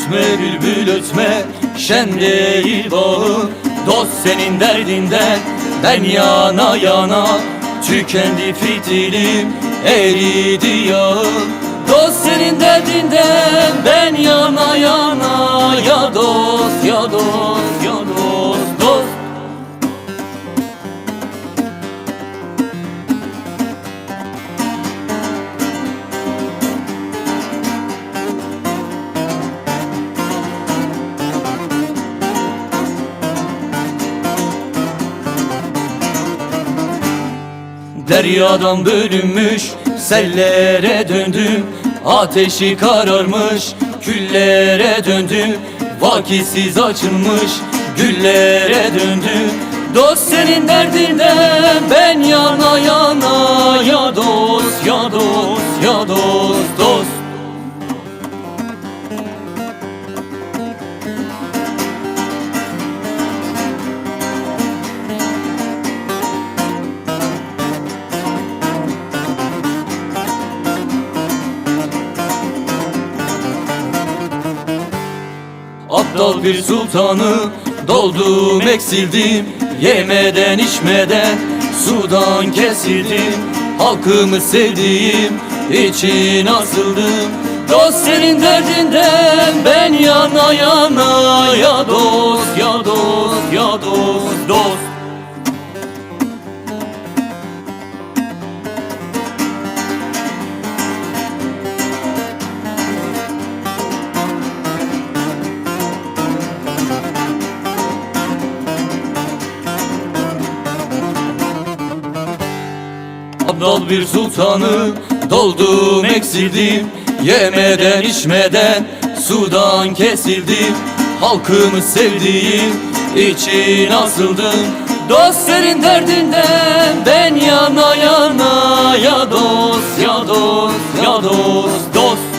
ötme bülbül ötme, şen değil bağım. Dost senin derdinden ben yana yana, tükendi fitilim, eridi yağım. Dost senin derdinden ben yana yana, ya dost ya dost ya dost dost. Deryadan bölünmüş sellere döndüm, ateşi kararmış küllere döndüm, vakitsiz açılmış güllere döndüm. Dost senin derdinden ben yana yana, ya dost ya dost ya dost dost. Aptal bir sultanı doldum eksildim, yemeden içmeden sudan kesildim. Halkımı sevdiğim için asıldım. Dost senin derdinden ben yana yana, ya dost ya dost ya dost dost. Abdal bir sultanı doldum eksildim, yemeden içmeden sudan kesildim. Halkımı sevdiğim için asıldım. Dost senin derdinden ben yana yana, ya dost ya dost ya dost dost.